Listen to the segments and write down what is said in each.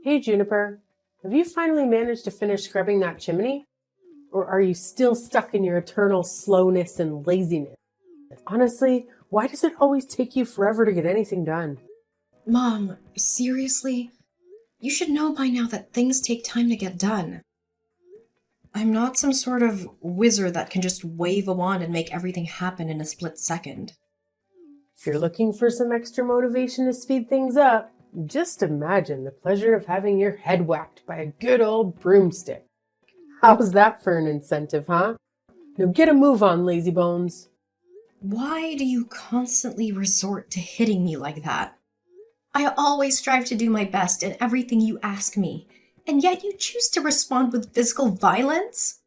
Hey Juniper, have you finally managed to finish scrubbing that chimney? Or are you still stuck in your eternal slowness and laziness? Honestly, why does it always take you forever to get anything done? Mom, seriously? You should know by now that things take time to get done. I'm not some sort of wizard that can just wave a wand and make everything happen in a split second. If you're looking for some extra motivation to speed things up, just imagine the pleasure of having your head whacked by a good old broomstick. How's that for an incentive, huh? Now get a move on, lazy bones. Why do you constantly resort to hitting me like that? I always strive to do my best in everything you ask me, and yet you choose to respond with physical violence?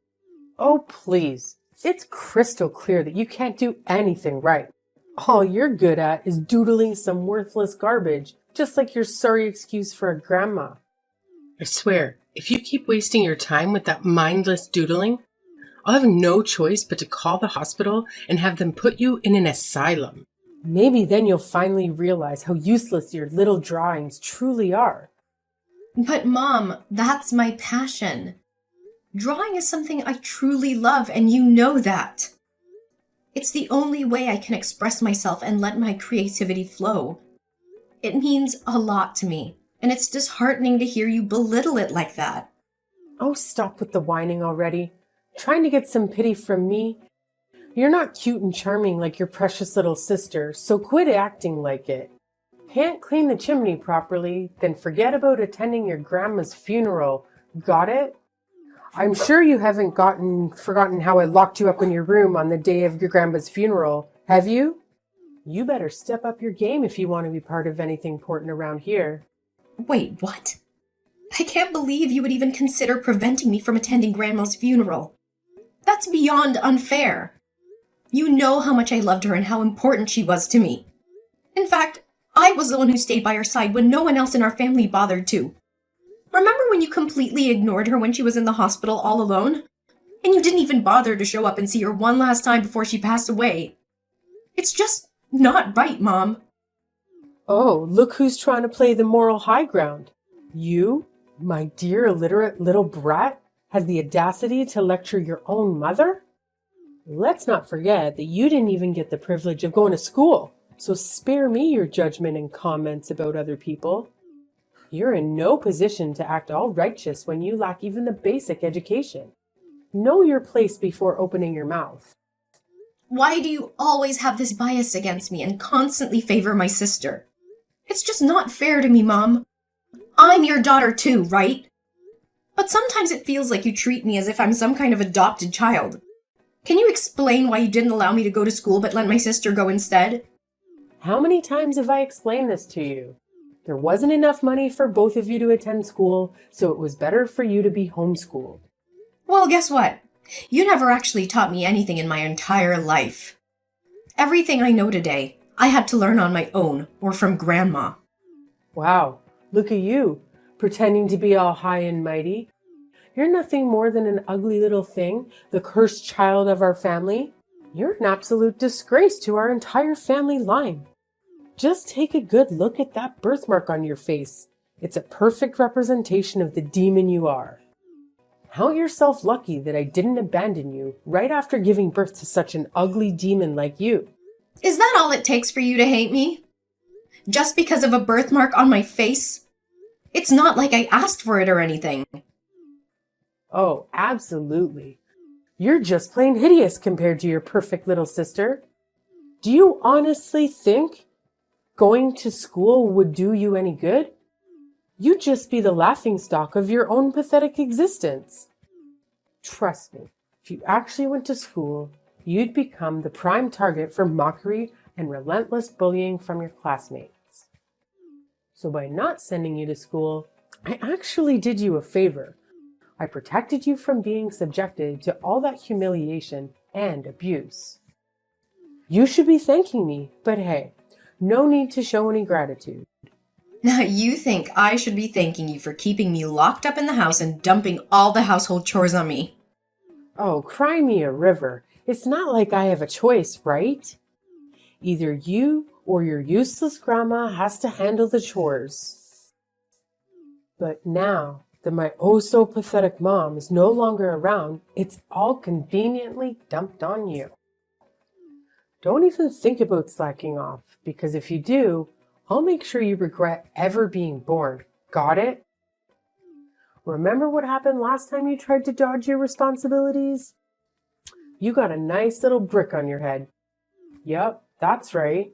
Oh, please. It's crystal clear that you can't do anything right. All you're good at is doodling some worthless garbage, just like your sorry excuse for a grandma. I swear, if you keep wasting your time with that mindless doodling, I'll have no choice but to call the hospital and have them put you in an asylum. Maybe then you'll finally realize how useless your little drawings truly are. But Mom, that's my passion. Drawing is something I truly love, and you know that. It's the only way I can express myself and let my creativity flow. It means a lot to me, and it's disheartening to hear you belittle it like that. Oh, stop with the whining already. Trying to get some pity from me? You're not cute and charming like your precious little sister, so quit acting like it. Can't clean the chimney properly, then forget about attending your grandma's funeral. Got it? I'm sure you haven't forgotten how I locked you up in your room on the day of your grandma's funeral, have you? You better step up your game if you want to be part of anything important around here. Wait, what? I can't believe you would even consider preventing me from attending Grandma's funeral. That's beyond unfair. You know how much I loved her and how important she was to me. In fact, I was the one who stayed by her side when no one else in our family bothered to. Remember when you completely ignored her when she was in the hospital all alone? And you didn't even bother to show up and see her one last time before she passed away. It's just not right, Mom. Oh, look who's trying to play the moral high ground. You, my dear illiterate little brat, has the audacity to lecture your own mother? Let's not forget that you didn't even get the privilege of going to school, so spare me your judgment and comments about other people. You're in no position to act all righteous when you lack even the basic education. Know your place before opening your mouth. Why do you always have this bias against me and constantly favor my sister? It's just not fair to me, Mom. I'm your daughter too, right? But sometimes it feels like you treat me as if I'm some kind of adopted child. Can you explain why you didn't allow me to go to school but let my sister go instead? How many times have I explained this to you? There wasn't enough money for both of you to attend school, so it was better for you to be homeschooled. Well, guess what? You never actually taught me anything in my entire life. Everything I know today, I had to learn on my own or from Grandma. Wow, look at you, pretending to be all high and mighty. You're nothing more than an ugly little thing, the cursed child of our family. You're an absolute disgrace to our entire family line. Just take a good look at that birthmark on your face. It's a perfect representation of the demon you are. Count yourself lucky that I didn't abandon you right after giving birth to such an ugly demon like you. Is that all it takes for you to hate me? Just because of a birthmark on my face? It's not like I asked for it or anything. Oh, absolutely. You're just plain hideous compared to your perfect little sister. Do you honestly think going to school would do you any good? You'd just be the laughingstock of your own pathetic existence. Trust me, if you actually went to school, you'd become the prime target for mockery and relentless bullying from your classmates. So by not sending you to school, I actually did you a favor. I protected you from being subjected to all that humiliation and abuse. You should be thanking me, but hey, no need to show any gratitude. Now you think I should be thanking you for keeping me locked up in the house and dumping all the household chores on me. Oh, cry me a river. It's not like I have a choice, right? Either you or your useless grandma has to handle the chores. But now that my oh-so-pathetic mom is no longer around, it's all conveniently dumped on you. Don't even think about slacking off, because if you do, I'll make sure you regret ever being born. Got it? Remember what happened last time you tried to dodge your responsibilities? You got a nice little brick on your head. Yep, that's right.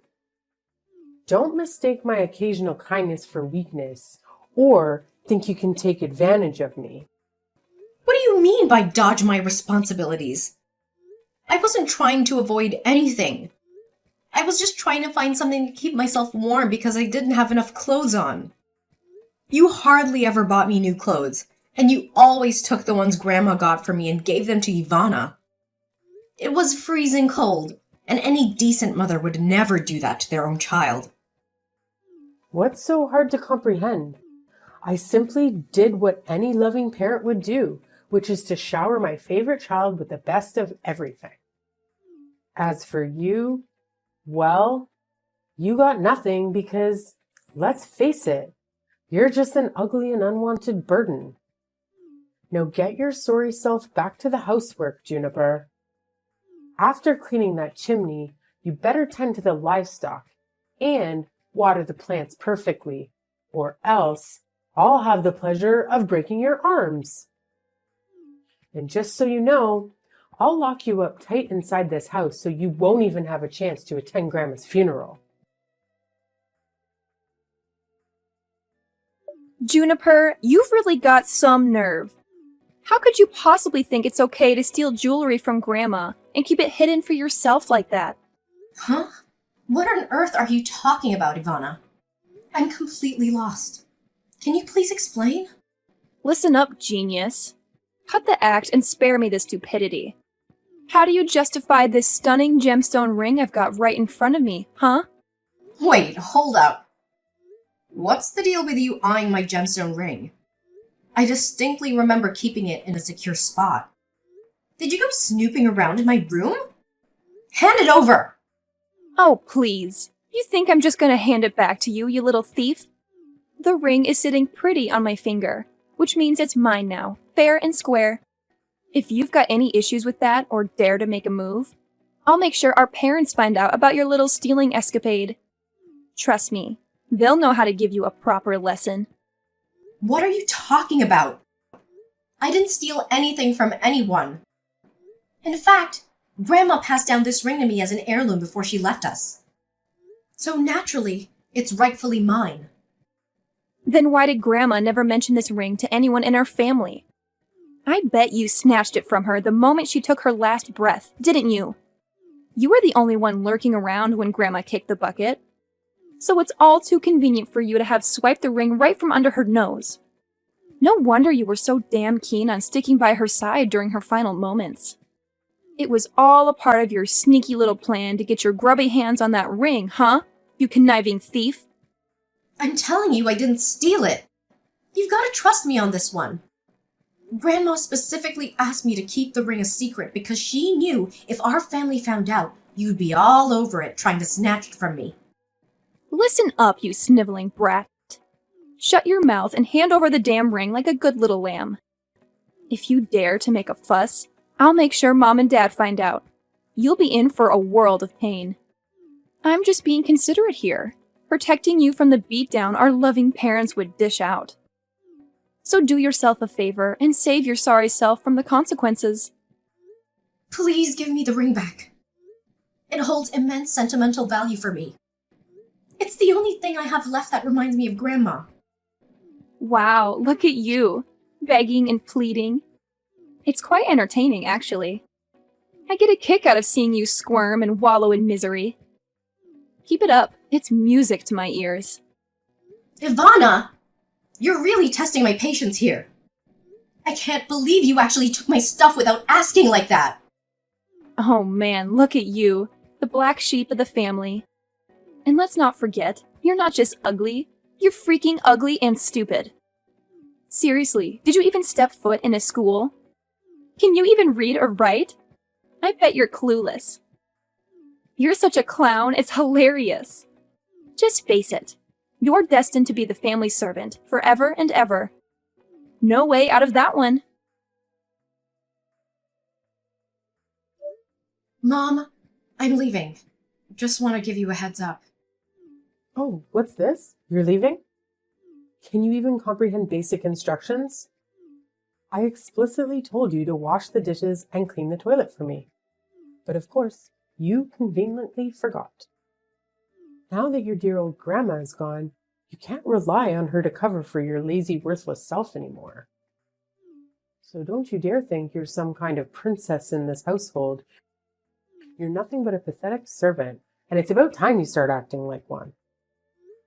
Don't mistake my occasional kindness for weakness, or think you can take advantage of me. What do you mean by dodge my responsibilities? I wasn't trying to avoid anything. I was just trying to find something to keep myself warm because I didn't have enough clothes on. You hardly ever bought me new clothes, and you always took the ones Grandma got for me and gave them to Ivana. It was freezing cold, and any decent mother would never do that to their own child. What's so hard to comprehend? I simply did what any loving parent would do, which is to shower my favorite child with the best of everything. As for you, well, you got nothing because, let's face it, you're just an ugly and unwanted burden. Now get your sorry self back to the housework, Juniper. After cleaning that chimney, you better tend to the livestock and water the plants perfectly, or else I'll have the pleasure of breaking your arms. And just so you know, I'll lock you up tight inside this house so you won't even have a chance to attend Grandma's funeral. Juniper, you've really got some nerve. How could you possibly think it's okay to steal jewelry from Grandma and keep it hidden for yourself like that? Huh? What on earth are you talking about, Ivana? I'm completely lost. Can you please explain? Listen up, genius. Cut the act and spare me the stupidity. How do you justify this stunning gemstone ring I've got right in front of me, huh? Wait, hold up. What's the deal with you eyeing my gemstone ring? I distinctly remember keeping it in a secure spot. Did you go snooping around in my room? Hand it over! Oh, please. You think I'm just gonna hand it back to you, you little thief? The ring is sitting pretty on my finger, which means it's mine now, fair and square. If you've got any issues with that or dare to make a move, I'll make sure our parents find out about your little stealing escapade. Trust me, they'll know how to give you a proper lesson. What are you talking about? I didn't steal anything from anyone. In fact, Grandma passed down this ring to me as an heirloom before she left us. So naturally, it's rightfully mine. Then why did Grandma never mention this ring to anyone in our family? I bet you snatched it from her the moment she took her last breath, didn't you? You were the only one lurking around when Grandma kicked the bucket. So it's all too convenient for you to have swiped the ring right from under her nose. No wonder you were so damn keen on sticking by her side during her final moments. It was all a part of your sneaky little plan to get your grubby hands on that ring, huh? You conniving thief. I'm telling you I didn't steal it. You've got to trust me on this one. Grandma specifically asked me to keep the ring a secret because she knew if our family found out, you'd be all over it trying to snatch it from me. Listen up, you sniveling brat. Shut your mouth and hand over the damn ring like a good little lamb. If you dare to make a fuss, I'll make sure Mom and Dad find out. You'll be in for a world of pain. I'm just being considerate here, protecting you from the beatdown our loving parents would dish out. So do yourself a favor and save your sorry self from the consequences. Please give me the ring back. It holds immense sentimental value for me. It's the only thing I have left that reminds me of Grandma. Wow, look at you, begging and pleading. It's quite entertaining, actually. I get a kick out of seeing you squirm and wallow in misery. Keep it up, it's music to my ears. Ivana! You're really testing my patience here. I can't believe you actually took my stuff without asking like that. Oh man, look at you, the black sheep of the family. And let's not forget, you're not just ugly, you're freaking ugly and stupid. Seriously, did you even step foot in a school? Can you even read or write? I bet you're clueless. You're such a clown, it's hilarious. Just face it, You're destined to be the family servant, forever and ever. No way out of that one. Mom, I'm leaving. Just want to give you a heads up. Oh, what's this? You're leaving? Can you even comprehend basic instructions? I explicitly told you to wash the dishes and clean the toilet for me. But of course, you conveniently forgot. Now that your dear old grandma is gone, you can't rely on her to cover for your lazy, worthless self anymore. So don't you dare think you're some kind of princess in this household. You're nothing but a pathetic servant, and it's about time you start acting like one.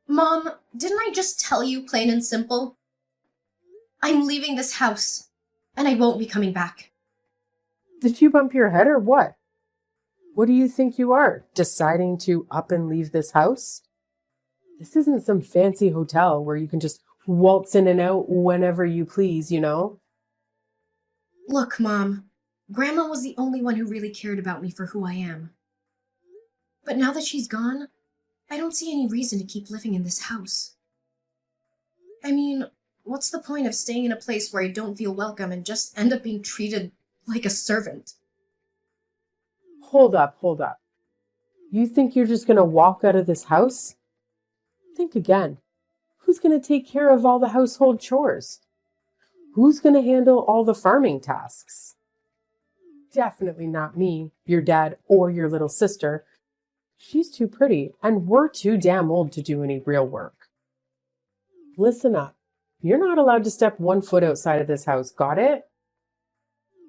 Mom, didn't I just tell you plain and simple? I'm leaving this house, and I won't be coming back. Did you bump your head or what? What do you think you are, deciding to up and leave this house? This isn't some fancy hotel where you can just waltz in and out whenever you please, you know? Look, Mom, Grandma was the only one who really cared about me for who I am. But now that she's gone, I don't see any reason to keep living in this house. I mean, what's the point of staying in a place where I don't feel welcome and just end up being treated like a servant? Hold up. You think you're just going to walk out of this house? Think again. Who's going to take care of all the household chores? Who's going to handle all the farming tasks? Definitely not me, your dad, or your little sister. She's too pretty, and we're too damn old to do any real work. Listen up. You're not allowed to step 1 foot outside of this house, got it?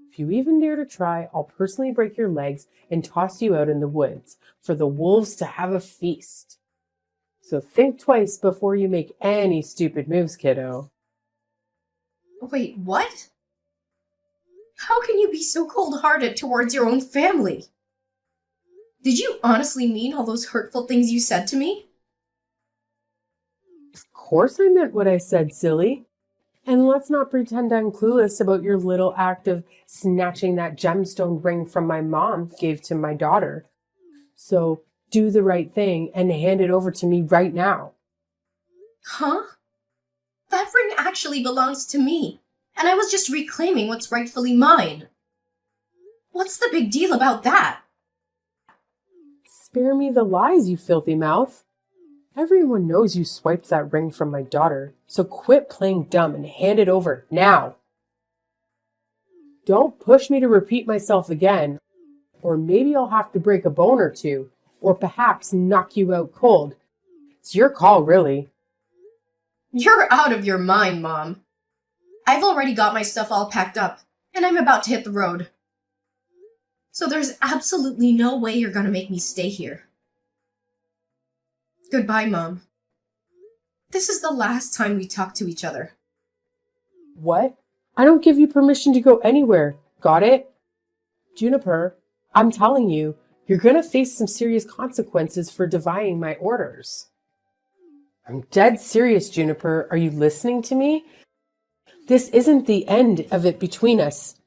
If you even dare to try, I'll personally break your legs and toss you out in the woods for the wolves to have a feast. So think twice before you make any stupid moves, kiddo. Wait, what? How can you be so cold-hearted towards your own family? Did you honestly mean all those hurtful things you said to me? Of course I meant what I said, silly. And let's not pretend I'm clueless about your little act of snatching that gemstone ring from my mom gave to my daughter. So do the right thing and hand it over to me right now. Huh? That ring actually belongs to me, and I was just reclaiming what's rightfully mine. What's the big deal about that? Spare me the lies, you filthy mouth. Everyone knows you swiped that ring from my daughter, so quit playing dumb and hand it over now. Don't push me to repeat myself again, or maybe I'll have to break a bone or two, or perhaps knock you out cold. It's your call, really. You're out of your mind, Mom. I've already got my stuff all packed up, and I'm about to hit the road. So there's absolutely no way you're gonna make me stay here. Goodbye, Mom. This is the last time we talk to each other. What? I don't give you permission to go anywhere. Got it? Juniper, I'm telling you, you're going to face some serious consequences for defying my orders. I'm dead serious, Juniper. Are you listening to me? This isn't the end of it between us.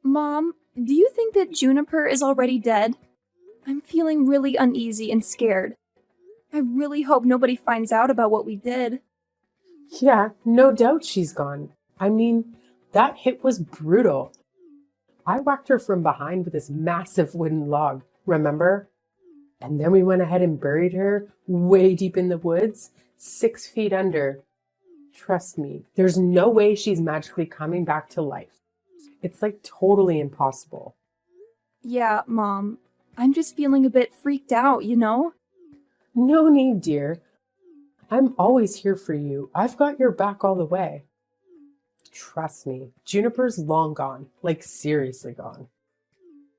Mom, do you think that Juniper is already dead? I'm feeling really uneasy and scared. I really hope nobody finds out about what we did. Yeah, no doubt she's gone. I mean, that hit was brutal. I whacked her from behind with this massive wooden log, remember? And then we went ahead and buried her way deep in the woods, 6 feet under. Trust me, there's no way she's magically coming back to life. It's like totally impossible. Yeah, Mom. I'm just feeling a bit freaked out, you know? No need, dear. I'm always here for you. I've got your back all the way. Trust me, Juniper's long gone, like seriously gone.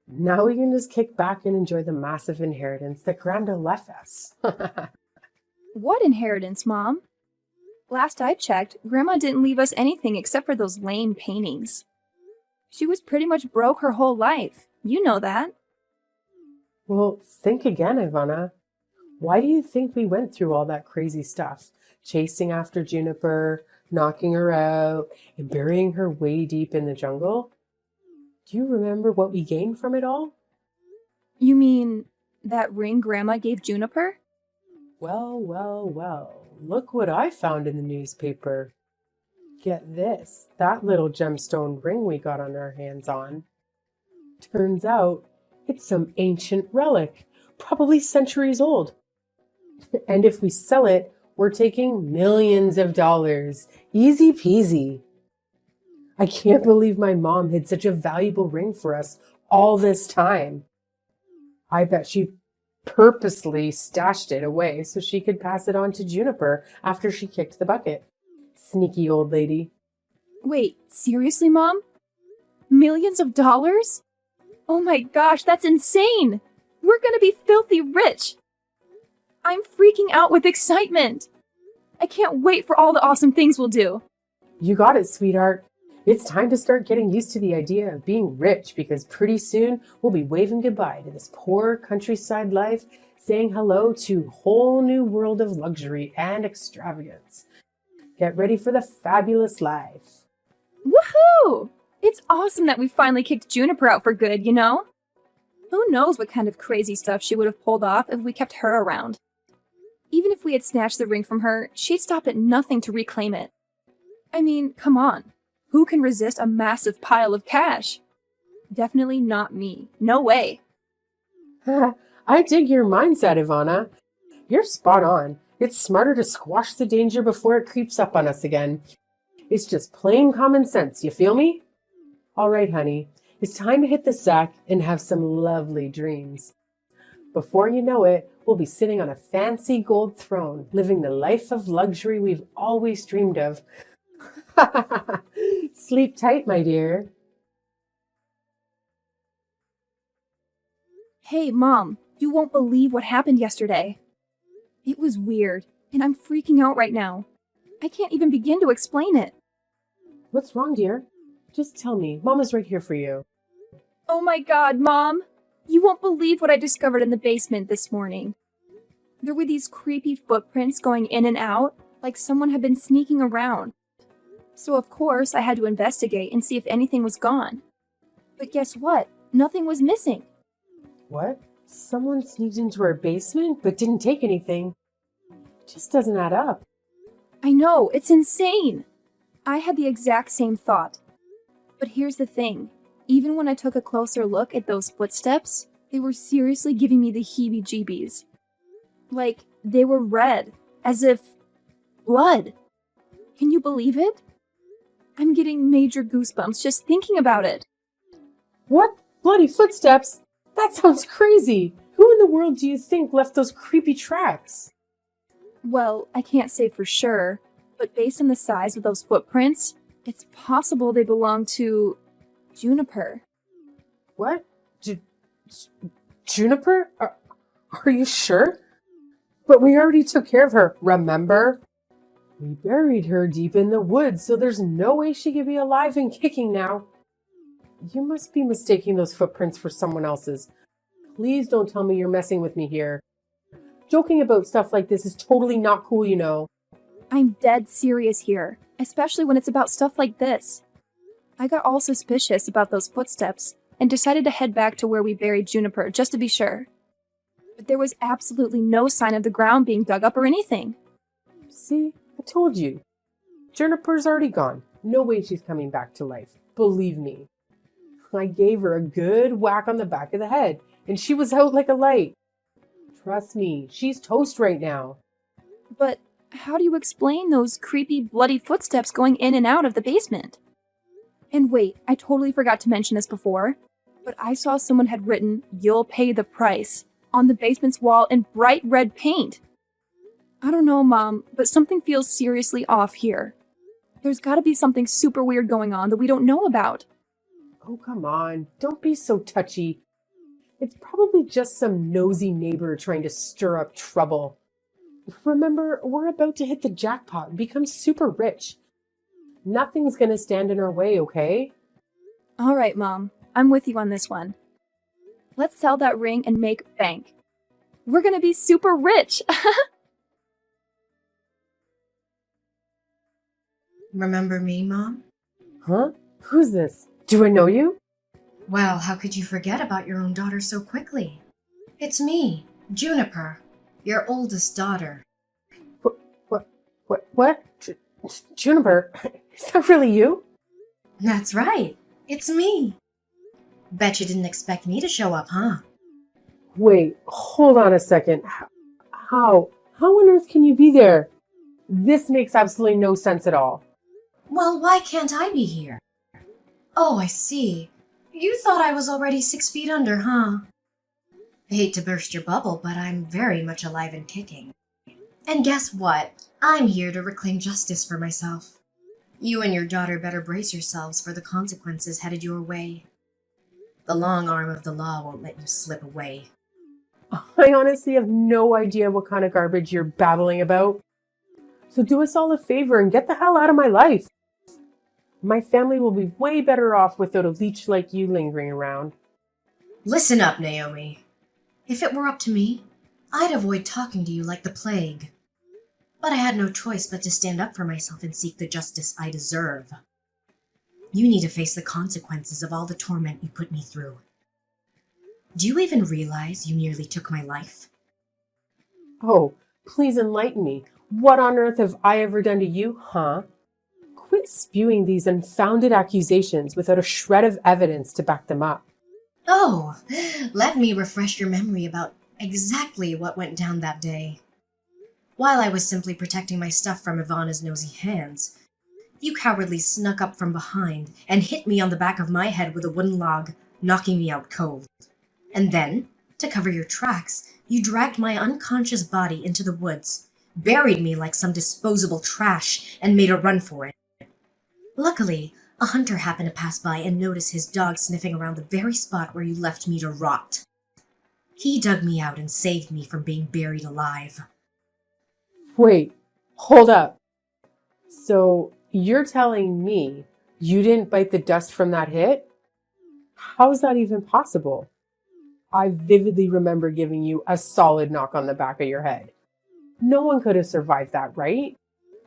Now we can just kick back and enjoy the massive inheritance that Grandma left us. What inheritance, Mom? Last I checked, Grandma didn't leave us anything except for those lame paintings. She was pretty much broke her whole life. You know that. Well, think again, Ivana. Why do you think we went through all that crazy stuff? Chasing after Juniper, knocking her out, and burying her way deep in the jungle? Do you remember what we gained from it all? You mean That ring Grandma gave Juniper? Well, well, well. Look what I found in the newspaper. Get this, that little gemstone ring we got on our hands on. Turns out it's some ancient relic, probably centuries old. And if we sell it, we're taking millions of dollars. Easy peasy. I can't believe my mom hid such a valuable ring for us all this time. I bet she purposely stashed it away so she could pass it on to Juniper after she kicked the bucket. Sneaky old lady. Wait, seriously, Mom? Millions of dollars? Oh my gosh, that's insane! We're gonna be filthy rich! I'm freaking out with excitement! I can't wait for all the awesome things we'll do! You got it, sweetheart. It's time to start getting used to the idea of being rich because pretty soon we'll be waving goodbye to this poor countryside life, saying hello to a whole new world of luxury and extravagance. Get ready for the fabulous life. Woohoo! It's awesome that we finally kicked Juniper out for good, you know? Who knows what kind of crazy stuff she would have pulled off if we kept her around. Even if we had snatched the ring from her, she'd stop at nothing to reclaim it. I mean, come on. Who can resist a massive pile of cash? Definitely not me. No way. I dig your mindset, Ivana. You're spot on. It's smarter to squash the danger before it creeps up on us again. It's just plain common sense, you feel me? All right, honey. It's time to hit the sack and have some lovely dreams. Before you know it, we'll be sitting on a fancy gold throne, living the life of luxury we've always dreamed of. Sleep tight, my dear. Hey, Mom, you won't believe what happened yesterday. It was weird, and I'm freaking out right now. I can't even begin to explain it. What's wrong, dear? Just tell me. Mama's right here for you. Oh my God, Mom! You won't believe what I discovered in the basement this morning. There were these creepy footprints going in and out, like someone had been sneaking around. So of course, I had to investigate and see if anything was gone. But guess what? Nothing was missing. What? Someone sneaked into our basement but didn't take anything? It just doesn't add up. I know, it's insane! I had the exact same thought. But here's the thing. Even when I took a closer look at those footsteps, they were seriously giving me the heebie-jeebies. Like, they were red, as if blood. Can you believe it? I'm getting major goosebumps just thinking about it. What? Bloody footsteps? That sounds crazy. Who in the world do you think left those creepy tracks? Well, I can't say for sure, but based on the size of those footprints, it's possible they belong to Juniper. What? Juniper? Are you sure? But we already took care of her, remember? We buried her deep in the woods, so there's no way she could be alive and kicking now. You must be mistaking those footprints for someone else's. Please don't tell me you're messing with me here. Joking about stuff like this is totally not cool, you know. I'm dead serious here, especially when it's about stuff like this. I got all suspicious about those footsteps and decided to head back to where we buried Juniper just to be sure. But there was absolutely no sign of the ground being dug up or anything. See, I told you. Juniper's already gone. No way she's coming back to life. Believe me. I gave her a good whack on the back of the head, and she was out like a light. Trust me, she's toast right now. But how do you explain those creepy, bloody footsteps going in and out of the basement? And wait, I totally forgot to mention this before, but I saw someone had written, "You'll pay the price," on the basement's wall in bright red paint. I don't know, Mom, but something feels seriously off here. There's gotta be something super weird going on that we don't know about. Oh, come on. Don't be so touchy. It's probably just some nosy neighbor trying to stir up trouble. Remember, we're about to hit the jackpot and become super rich. Nothing's gonna stand in our way, okay? All right, Mom. I'm with you on this one. Let's sell that ring and make bank. We're gonna be super rich! Remember me, Mom? Huh? Who's this? Do I know you? Well, how could you forget about your own daughter so quickly? It's me, Juniper, your oldest daughter. What? Juniper, is that really you? That's right. It's me. Bet you didn't expect me to show up, huh? Wait, hold on a second. How? How on earth can you be there? This makes absolutely no sense at all. Well, why can't I be here? Oh, I see. You thought I was already 6 feet under, huh? I hate to burst your bubble, but I'm very much alive and kicking. And guess what? I'm here to reclaim justice for myself. You and your daughter better brace yourselves for the consequences headed your way. The long arm of the law won't let you slip away. I honestly have no idea what kind of garbage you're babbling about. So do us all a favor and get the hell out of my life. My family will be way better off without a leech like you lingering around. Listen up, Naomi. If it were up to me, I'd avoid talking to you like the plague. But I had no choice but to stand up for myself and seek the justice I deserve. You need to face the consequences of all the torment you put me through. Do you even realize you nearly took my life? Oh, please enlighten me. What on earth have I ever done to you, huh? Quit spewing these unfounded accusations without a shred of evidence to back them up. Oh, let me refresh your memory about exactly what went down that day. While I was simply protecting my stuff from Ivana's nosy hands, you cowardly snuck up from behind and hit me on the back of my head with a wooden log, knocking me out cold. And then, to cover your tracks, you dragged my unconscious body into the woods, buried me like some disposable trash, and made a run for it. Luckily, a hunter happened to pass by and notice his dog sniffing around the very spot where you left me to rot. He dug me out and saved me from being buried alive. Wait, hold up. So you're telling me you didn't bite the dust from that hit? How is that even possible? I vividly remember giving you a solid knock on the back of your head. No one could have survived that, right?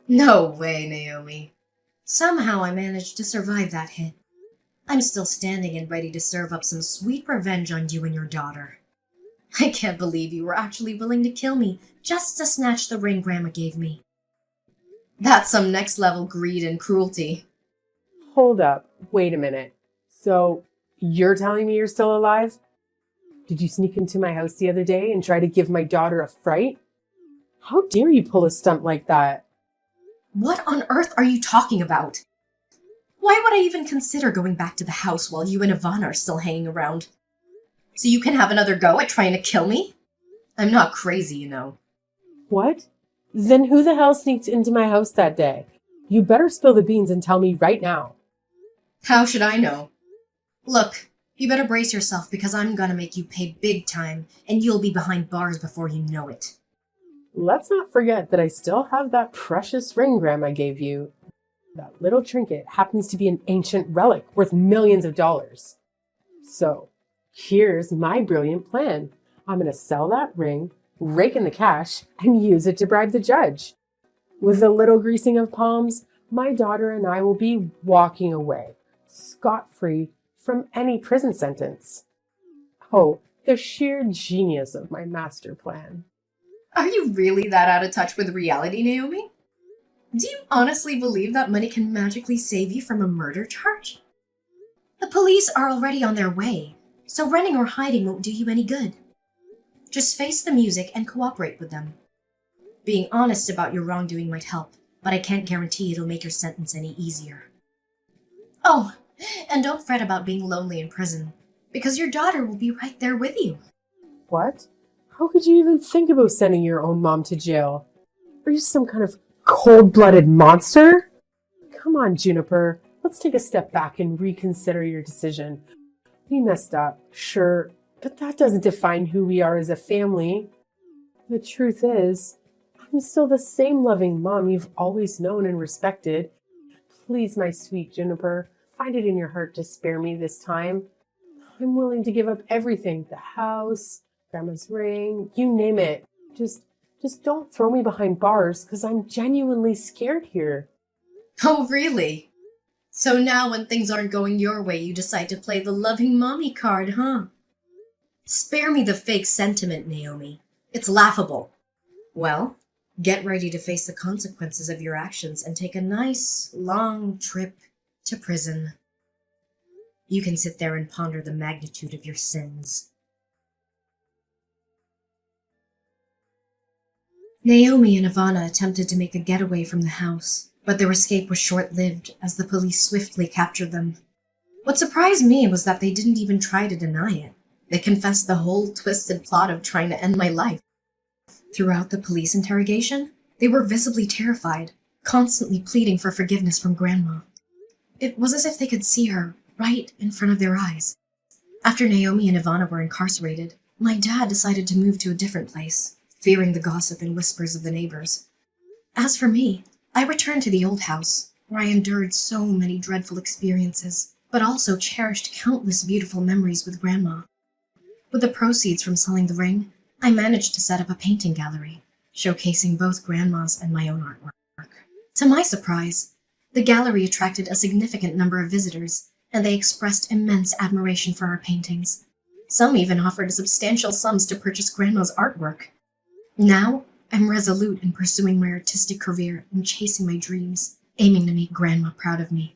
No way, Naomi. Somehow I managed to survive that hit. I'm still standing and ready to serve up some sweet revenge on you and your daughter. I can't believe you were actually willing to kill me just to snatch the ring Grandma gave me. That's some next-level greed and cruelty. Hold up. Wait a minute. So you're telling me you're still alive? Did you sneak into my house the other day and try to give my daughter a fright? How dare you pull a stunt like that? What on earth are you talking about? Why would I even consider going back to the house while you and Ivana are still hanging around? So you can have another go at trying to kill me? I'm not crazy, you know. What? Then who the hell sneaked into my house that day? You better spill the beans and tell me right now. How should I know? Look, you better brace yourself because I'm gonna make you pay big time and you'll be behind bars before you know it. Let's not forget that I still have that precious ring Grandma gave you. That little trinket happens to be an ancient relic worth millions of dollars. So, here's my brilliant plan. I'm going to sell that ring, rake in the cash, and use it to bribe the judge. With a little greasing of palms, my daughter and I will be walking away, scot-free from any prison sentence. Oh, the sheer genius of my master plan. Are you really that out of touch with reality, Naomi? Do you honestly believe that money can magically save you from a murder charge? The police are already on their way, so running or hiding won't do you any good. Just face the music and cooperate with them. Being honest about your wrongdoing might help, but I can't guarantee it'll make your sentence any easier. Oh, and don't fret about being lonely in prison, because your daughter will be right there with you. What? How could you even think about sending your own mom to jail? Are you some kind of cold-blooded monster? Come on, Juniper. Let's take a step back and reconsider your decision. We messed up, sure, but that doesn't define who we are as a family. The truth is, I'm still the same loving mom you've always known and respected. Please, my sweet Juniper, find it in your heart to spare me this time. I'm willing to give up everything, the house, Grandma's ring, you name it. Just don't throw me behind bars, because I'm genuinely scared here. Oh, really? So now when things aren't going your way, you decide to play the loving mommy card, huh? Spare me the fake sentiment, Naomi. It's laughable. Well, get ready to face the consequences of your actions and take a nice, long trip to prison. You can sit there and ponder the magnitude of your sins. Naomi and Ivana attempted to make a getaway from the house, but their escape was short-lived as the police swiftly captured them. What surprised me was that they didn't even try to deny it. They confessed the whole twisted plot of trying to end my life. Throughout the police interrogation, they were visibly terrified, constantly pleading for forgiveness from Grandma. It was as if they could see her right in front of their eyes. After Naomi and Ivana were incarcerated, my dad decided to move to a different place, fearing the gossip and whispers of the neighbors. As for me, I returned to the old house, where I endured so many dreadful experiences, but also cherished countless beautiful memories with Grandma. With the proceeds from selling the ring, I managed to set up a painting gallery, showcasing both Grandma's and my own artwork. To my surprise, the gallery attracted a significant number of visitors, and they expressed immense admiration for our paintings. Some even offered substantial sums to purchase Grandma's artwork. Now, I'm resolute in pursuing my artistic career and chasing my dreams, aiming to make Grandma proud of me.